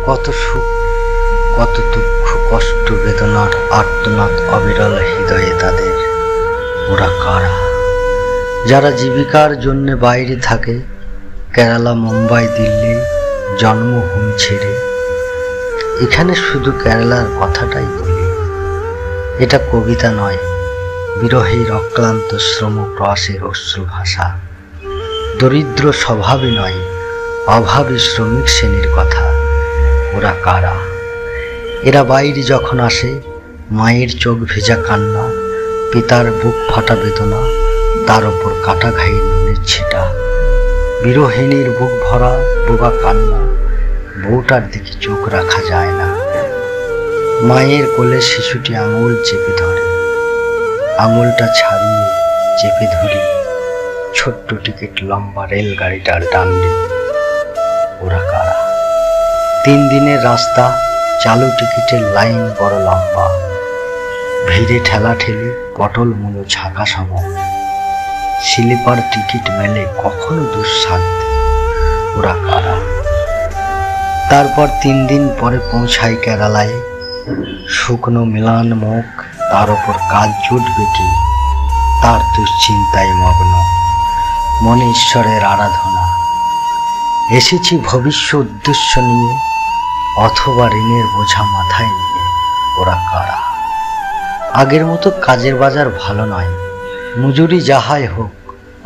কত সুখ, কত দুঃখ, কষ্ট, বেদনার আর্তনাদ অবিরল হৃদয়ে তাদের। ওরা কারা? যারা জীবিকার জন্য বাইরে থাকে, কেরালা, মুম্বাই, দিল্লি জন্মভূমি ছেড়ে। এখানে শুধু কেরালার কথাটাই বলি। এটা কবিতা নয়, বিরহের অক্লান্ত শ্রম ক্রসের অশ্রু ভাষা। দরিদ্র স্বভাবই নয়, অভাবী শ্রমিক শ্রেণীর কথা। ওরা কারা? এরা বাইরে যখন আসে, মায়ের চোখ ভেজা কান্না, পিতার বুক ফাটা বেদনা, তার ওপর কাটা ঘাই নুনের ছিটা। বিরহিণীর বুক ভরা বোবা কান্না, বউটার দিকে চোখ রাখা যায় না। মায়ের কোলে শিশুটি আঙুল চেপে ধরে, আঙুলটা ছাড়িয়ে চেপে ধরি ছোট্ট টিকিট লম্বা রেলগাড়িটার ডান দিকে। ওরা কারা? 3 দিনের রাস্তা, চালু টিকিটের লাইন বড় লম্বা, ভিড়ে ঠেলাঠেলি, পটল মূলো ঝাঁকা সম। স্লিপার টিকিট মেলে কখনো দুঃসাধ্য। ওরা কারা? তারপর 3 দিন পরে পৌঁছায় কেরালায়। শুকনো মিলান মুখ, তার ওপর কাজ জুটবে কি, তার দুশ্চিন্তায় মগ্ন, মনে ঈশ্বরের আরাধনা। এসেছি ভবিষ্য উদ্দেশ্য নিয়ে, অথবা ঋণের বোঝা মাথায় নিয়ে। ওরা কারা? আগের মতো কাজের বাজার ভালো নয়, মজুরি যাহাই হোক,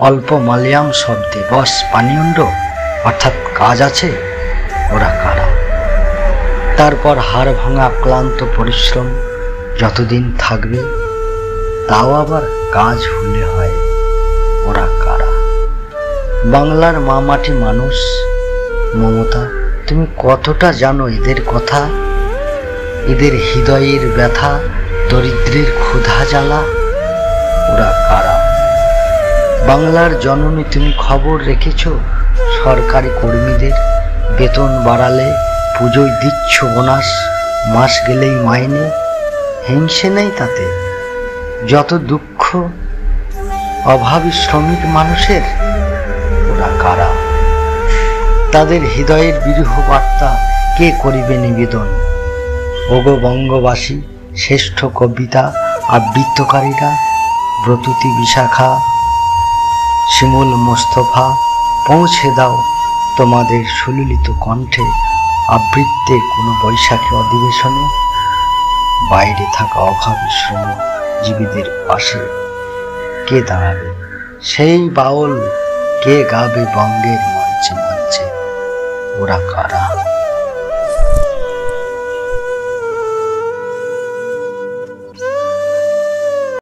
অল্প মালয়াম শব্দে বস পানিউন্ড, অর্থাৎ কাজ আছে। ওরা কারা? তারপর হাড় ভাঙা ক্লান্ত পরিশ্রম যতদিন থাকবে, তাও আবার কাজ হলে হয়। ওরা কারা? বাংলার মা মাটি মানুষ। মমতা, তুমি কতটা জানো এদের কথা, এদের হৃদয়ের ব্যথা, দরিদ্রের ক্ষুধা জ্বালা? ওরা কারা? বাংলার জননী, তুমি খবর রেখেছ সরকারি কর্মীদের বেতন বাড়ালে পুজোয় দিচ্ছ বোনাস, মাস গেলেই মাইনে। হিংসে নেই তাতে? যত দুঃখ অভাবী শ্রমিক মানুষের। ওরা কারা? তাদের হৃদয়ের বিরহ বার্তা কে করিবে নিবেদন? ওগো বঙ্গবাসী, শ্রেষ্ঠ কবিতা আবৃত্তকারীরা, ব্রতুতি, বিশাখা, শিমুল, মোস্তফা, পৌঁছে দাও তোমাদের সুললিত কণ্ঠে আবৃত্তে কোনো বৈশাখী অধিবেশনে। বাইরে থাকা অভাবী শ্রমজীবীদের পাশে কে দাঁড়াবে? সেই বাউল কে গাবে বঙ্গের মঞ্চে?